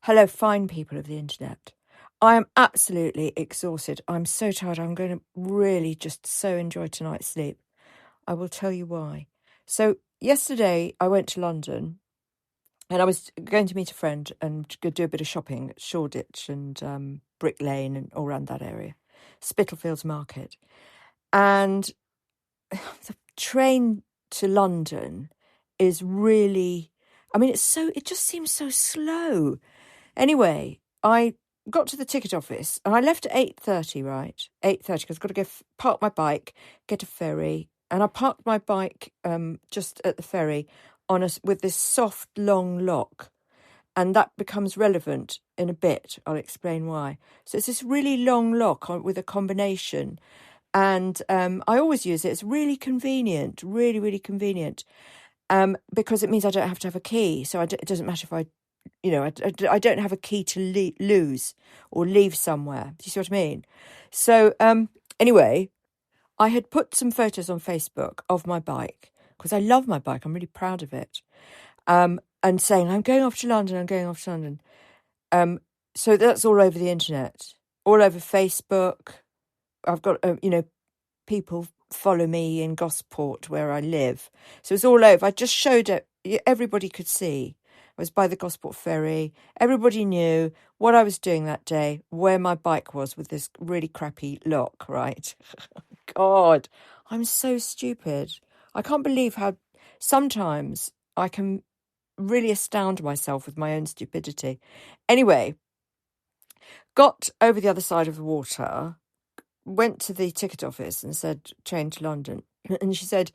Hello, fine people of the internet. I am absolutely exhausted. I'm so tired. I'm going to really just so enjoy tonight's sleep. I will tell you why. So yesterday I went to London and I was going to meet a friend and go do a bit of shopping at Shoreditch and Brick Lane and all around that area, Spitalfields Market. And the train to London is really, it just seems so slow. Anyway, I got to the ticket office and I left at 8:30, right? 8:30, because I've got to go park my bike, get a ferry. And I parked my bike just at the ferry with this soft, long lock. And that becomes relevant in a bit. I'll explain why. So it's this really long lock with a combination. And I always use it. It's really convenient, really, really convenient, because it means I don't have to have a key. So it doesn't matter if I don't have a key to lose or leave somewhere. Do you see what I mean? So anyway, I had put some photos on Facebook of my bike because I love my bike. I'm really proud of it. And saying, I'm going off to London. So that's all over the internet, all over Facebook. I've got, people follow me in Gosport where I live. So it's all over. I just showed it. Everybody could see. I was by the Gosport ferry. Everybody knew what I was doing that day, where my bike was with this really crappy lock, right? God, I'm so stupid. I can't believe how sometimes I can really astound myself with my own stupidity. Anyway, got over the other side of the water, went to the ticket office and said, train to London. And she said,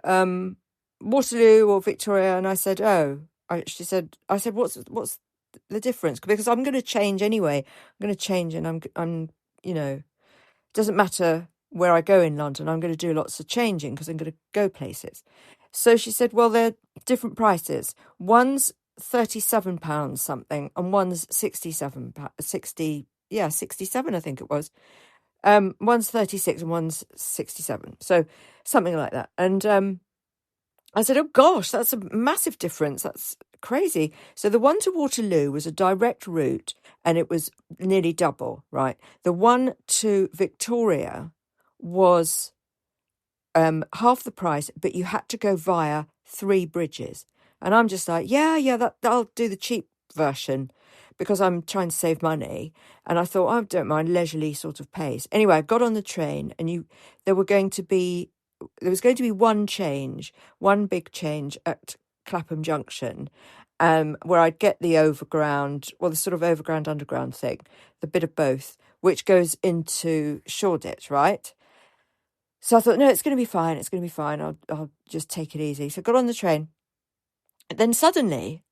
Waterloo or Victoria? And I said, I said, what's the difference? Because I'm going to change anyway. I'm going to change, and I'm, it doesn't matter where I go in London. I'm going to do lots of changing because I'm going to go places. So she said, well, they're different prices. One's £37 something, and one's 67, I think it was. One's 36 and one's 67. So something like that. And I said, oh gosh, that's a massive difference. That's crazy. So the one to Waterloo was a direct route and it was nearly double, right? The one to Victoria was half the price, but you had to go via 3 bridges. And I'm just like, I'll do the cheap version because I'm trying to save money. And I thought, I don't mind, leisurely sort of pace. Anyway, I got on the train and there was going to be one big change at Clapham Junction, where I'd get the overground, the sort of overground underground thing, the bit of both, which goes into Shoreditch, right? So I thought, no, it's going to be fine. I'll just take it easy. So I got on the train. And then suddenly,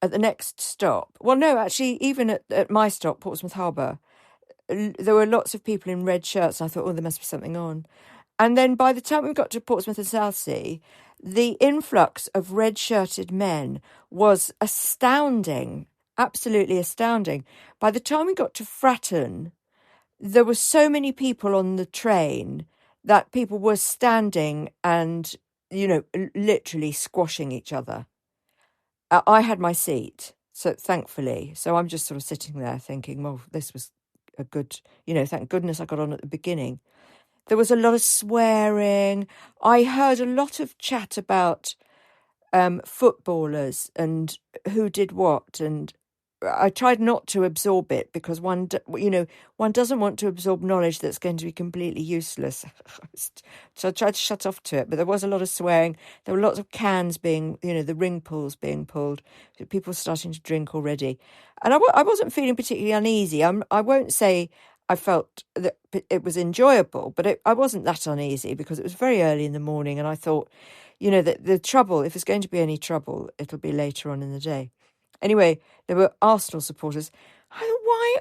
at the next stop, even at my stop, Portsmouth Harbour, there were lots of people in red shirts. And I thought, there must be something on. And then by the time we got to Portsmouth and Southsea, the influx of red-shirted men was astounding, absolutely astounding. By the time we got to Fratton, there were so many people on the train that people were standing and, literally squashing each other. I had my seat, so thankfully. So I'm just sort of sitting there thinking, well, this was a good, thank goodness I got on at the beginning. There was a lot of swearing. I heard a lot of chat about footballers and who did what. And I tried not to absorb it because one doesn't want to absorb knowledge that's going to be completely useless. So I tried to shut off to it. But there was a lot of swearing. There were lots of cans being, the ring pulls being pulled. People starting to drink already. And I wasn't feeling particularly uneasy. I won't say I felt that it was enjoyable, but I wasn't that uneasy because it was very early in the morning and I thought, that the trouble, if there's going to be any trouble, it'll be later on in the day. Anyway, there were Arsenal supporters.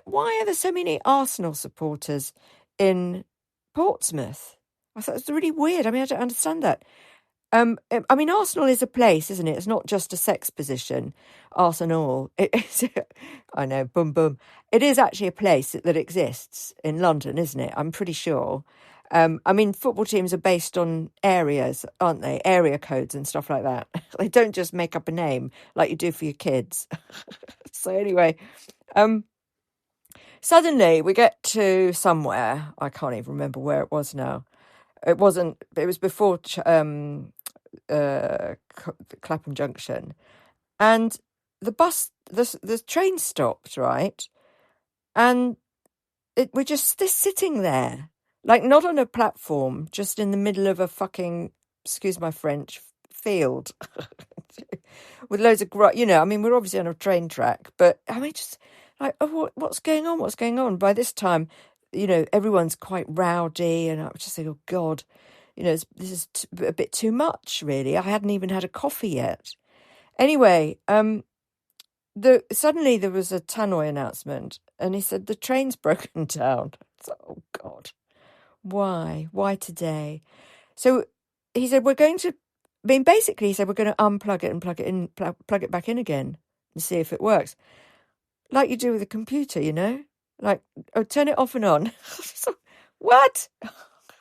Why are there so many Arsenal supporters in Portsmouth? I thought it was really weird. I don't understand that. Arsenal is a place, isn't it? It's not just a sex position. Arsenal. I know, boom, boom. It is actually a place that exists in London, isn't it? I'm pretty sure. I mean, football teams are based on areas, aren't they? Area codes and stuff like that. They don't just make up a name like you do for your kids. So anyway, suddenly we get to somewhere. I can't even remember where it was now. It wasn't. It was before Clapham Junction, and the train stopped, right, and we're just sitting there, like not on a platform, just in the middle of a fucking, excuse my French, field with loads of I mean, we're obviously on a train track, but I mean, just like, oh, what's going on? What's going on? By this time, everyone's quite rowdy, and I was just saying, oh God, this is a bit too much, really. I hadn't even had a coffee yet. Anyway, suddenly there was a tannoy announcement, and he said the train's broken down. So, oh God, why today? So he said basically he said we're going to unplug it and plug it in, plug it back in again and see if it works, like you do with a computer, like turn it off and on. So, what?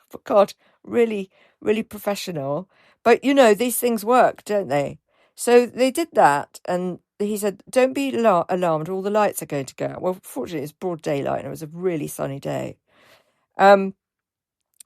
For God, really, really professional. But these things work, don't they? So they did that, and he said, don't be alarmed, all the lights are going to go out. Well, fortunately, it's broad daylight, and it was a really sunny day.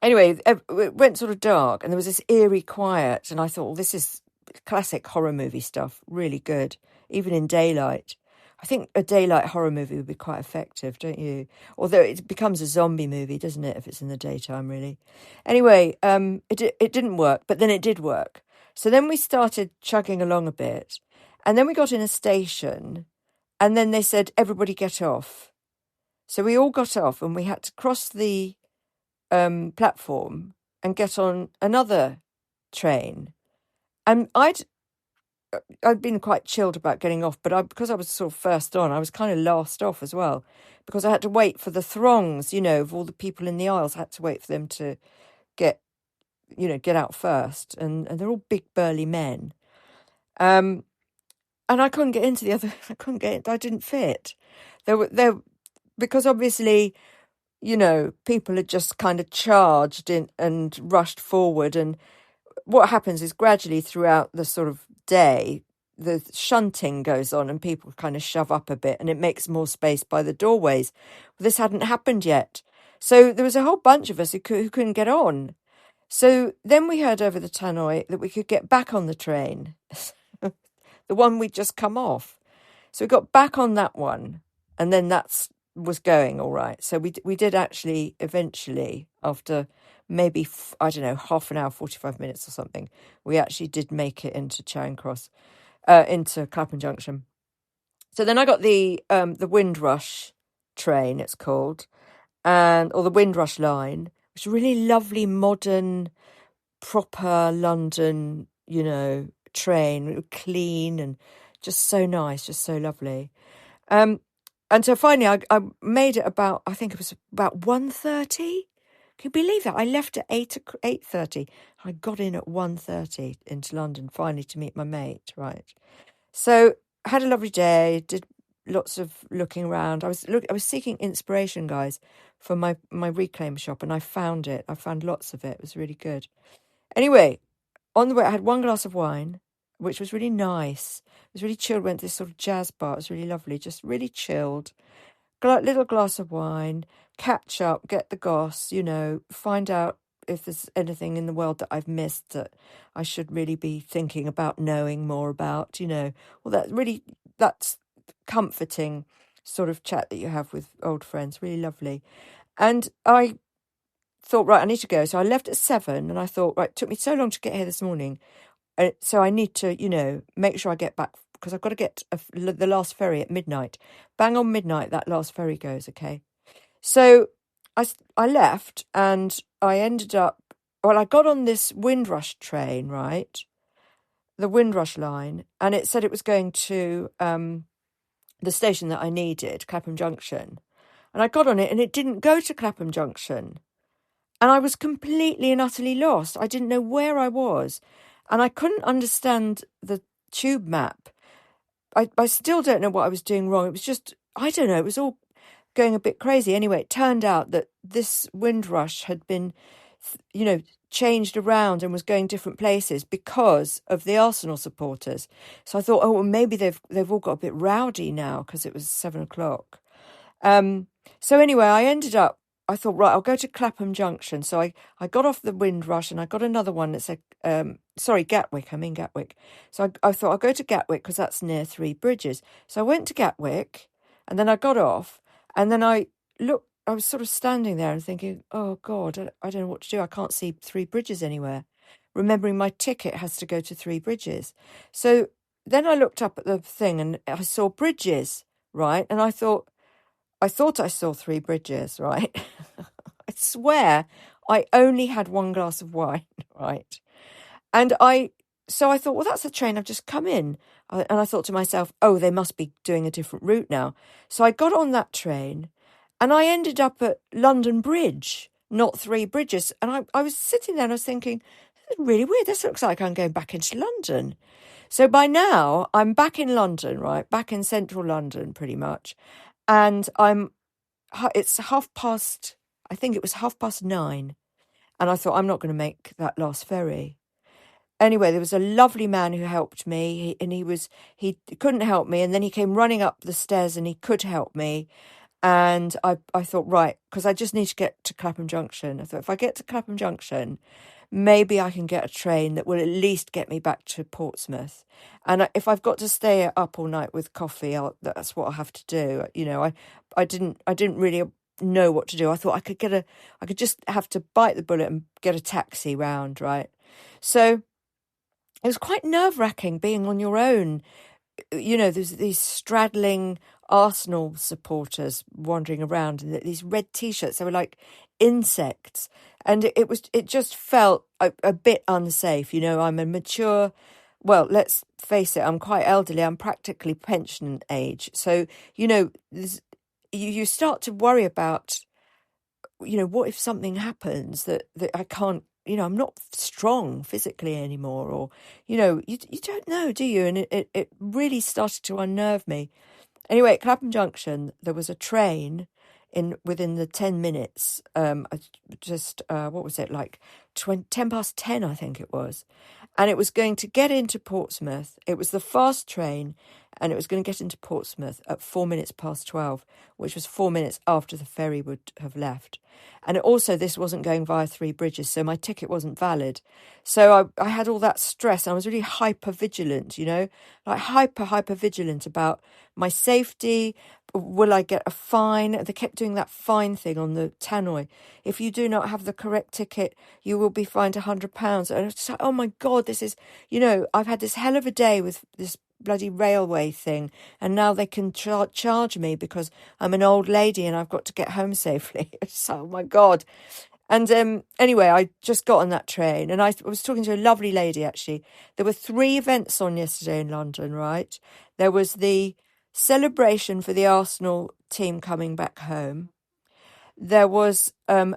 Anyway, it went sort of dark, and there was this eerie quiet, and I thought, well, this is classic horror movie stuff, really good, even in daylight. I think a daylight horror movie would be quite effective, don't you? Although it becomes a zombie movie, doesn't it, if it's in the daytime, really? Anyway, it didn't work, but then it did work. So then we started chugging along a bit, and then we got in a station, and then they said, everybody get off. So we all got off, and we had to cross the platform and get on another train. And I'd been quite chilled about getting off, but because I was sort of first on, I was kind of last off as well, because I had to wait for the throngs, of all the people in the aisles. I had to wait for them to get out first, and they're all big burly men. And I couldn't get into the other. I didn't fit. There because obviously, people had just kind of charged in and rushed forward, and what happens is gradually throughout the sort of day, the shunting goes on and people kind of shove up a bit, and it makes more space by the doorways. Well, this hadn't happened yet. So there was a whole bunch of us who couldn't get on. So then we heard over the tannoy that we could get back on the train, the one we'd just come off. So we got back on that one, and then that was going all right. So we did actually eventually, after maybe, I don't know, half an hour, 45 minutes or something, we actually did make it into Charing Cross, into Clapham Junction. So then I got the Windrush train, it's called, or the Windrush line, which is a really lovely, modern, proper London, train, clean and just so nice, just so lovely. And so finally I made it I think it was about 1:30. Can you believe that? I left at 8:30. I got in at 1:30 into London, finally, to meet my mate, right? So I had a lovely day, did lots of looking around. I was seeking inspiration, guys, for my reclaim shop, and I found it. I found lots of it. It was really good. Anyway, on the way, I had one glass of wine, which was really nice. It was really chilled. Went to this sort of jazz bar. It was really lovely, just really chilled. Little glass of wine, catch up, get the goss, find out if there's anything in the world that I've missed that I should really be thinking about knowing more about, Well, that's comforting sort of chat that you have with old friends, really lovely. And I thought, right, I need to go. So I left at 7, and I thought, right, it took me so long to get here this morning. So I need to, make sure I get back, because I've got to get the last ferry at midnight. Bang on midnight, that last ferry goes, okay? So I left, and I ended up, I got on this Windrush train, right? The Windrush line, and it said it was going to the station that I needed, Clapham Junction. And I got on it, and it didn't go to Clapham Junction. And I was completely and utterly lost. I didn't know where I was. And I couldn't understand the tube map. I still don't know what I was doing wrong. It was just, I don't know, it was all going a bit crazy. Anyway, it turned out that this Windrush had been changed around and was going different places because of the Arsenal supporters. So I thought, oh, well, maybe they've all got a bit rowdy now because it was 7:00. So anyway, I thought, right, I'll go to Clapham Junction. So I got off the Windrush and I got another one that said, Gatwick. I'm in Gatwick. So I thought I'll go to Gatwick because that's near Three Bridges. So I went to Gatwick and then I got off and then I was sort of standing there and thinking, oh God, I don't know what to do. I can't see Three Bridges anywhere. Remembering my ticket has to go to Three Bridges. So then I looked up at the thing and I saw Bridges, right? And I thought I saw Three Bridges, right? I swear I only had one glass of wine, right? So I thought, well, that's the train I've just come in. And I thought to myself, oh, they must be doing a different route now. So I got on that train and I ended up at London Bridge, not Three Bridges. And I was sitting there and I was thinking, this is really weird. This looks like I'm going back into London. So by now I'm back in London, right? Back in central London, pretty much. And it's I think it was 9:30. And I thought, I'm not going to make that last ferry. Anyway, there was a lovely man who helped me, he couldn't help me, and then he came running up the stairs and he could help me. And I thought, right, because I just need to get to Clapham Junction. I thought, if I get to Clapham Junction, maybe I can get a train that will at least get me back to Portsmouth. And if I've got to stay up all night with coffee, that's what I'll have to do. I didn't really know what to do. I thought I could just have to bite the bullet and get a taxi round, right? So it was quite nerve-wracking being on your own. There's these straddling Arsenal supporters wandering around in these red T-shirts. They were like insects. And it just felt a bit unsafe. I'm a mature, well, let's face it, I'm quite elderly. I'm practically pension age. So, you start to worry about, what if something happens that I can't, I'm not strong physically anymore, or, you don't know, do you? And it really started to unnerve me. Anyway, at Clapham Junction, there was a train within the 10 minutes, what was it, like 10:10, I think it was. And it was going to get into Portsmouth. It was the fast train, and it was going to get into Portsmouth at 12:04, which was 4 minutes after the ferry would have left. And this wasn't going via Three Bridges, so my ticket wasn't valid. So I had all that stress. I was really hyper vigilant, like hyper vigilant about my safety. Will I get a fine? They kept doing that fine thing on the tannoy. If you do not have the correct ticket, you will be fined £100. And it's like, oh my God, this is, I've had this hell of a day with this bloody railway thing, and now they can charge me because I'm an old lady and I've got to get home safely. It's like, oh my God. And anyway, I just got on that train and I was talking to a lovely lady, actually. There were 3 events on yesterday in London, right? There was the celebration for the Arsenal team coming back home. There was a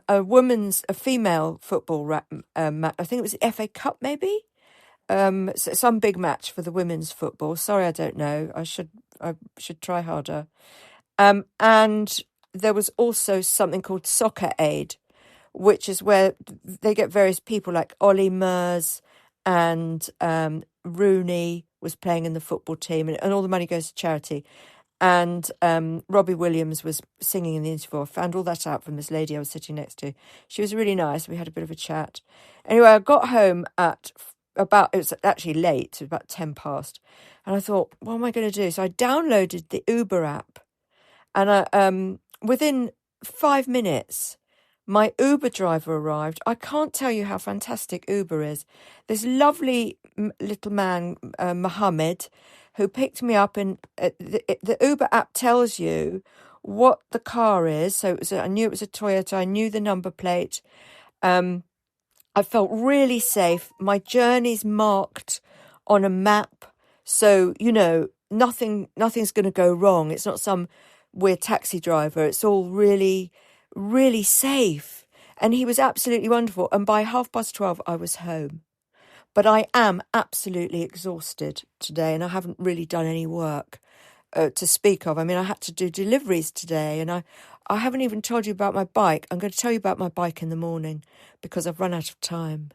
female football match. I think it was the FA Cup, maybe? Some big match for the women's football. Sorry, I don't know. I should try harder. And there was also something called Soccer Aid, which is where they get various people like Ollie Mers and Rooney was playing in the football team, and all the money goes to charity. And Robbie Williams was singing in the interview. I found all that out from this lady I was sitting next to. She was really nice. We had a bit of a chat. Anyway, I got home at it was actually late, so about 10 past. And I thought, what am I going to do? So I downloaded the Uber app. And within 5 minutes, my Uber driver arrived. I can't tell you how fantastic Uber is. This lovely little man, Mohammed, who picked me up, and the Uber app tells you what the car is. So I knew it was a Toyota. I knew the number plate. I felt really safe. My journey's marked on a map. So, nothing's going to go wrong. It's not some weird taxi driver. It's all really, really safe. And he was absolutely wonderful. And by 12:30, I was home. But I am absolutely exhausted today, and I haven't really done any work. to speak of. I mean, I had to do deliveries today, and I haven't even told you about my bike. I'm going to tell you about my bike in the morning because I've run out of time.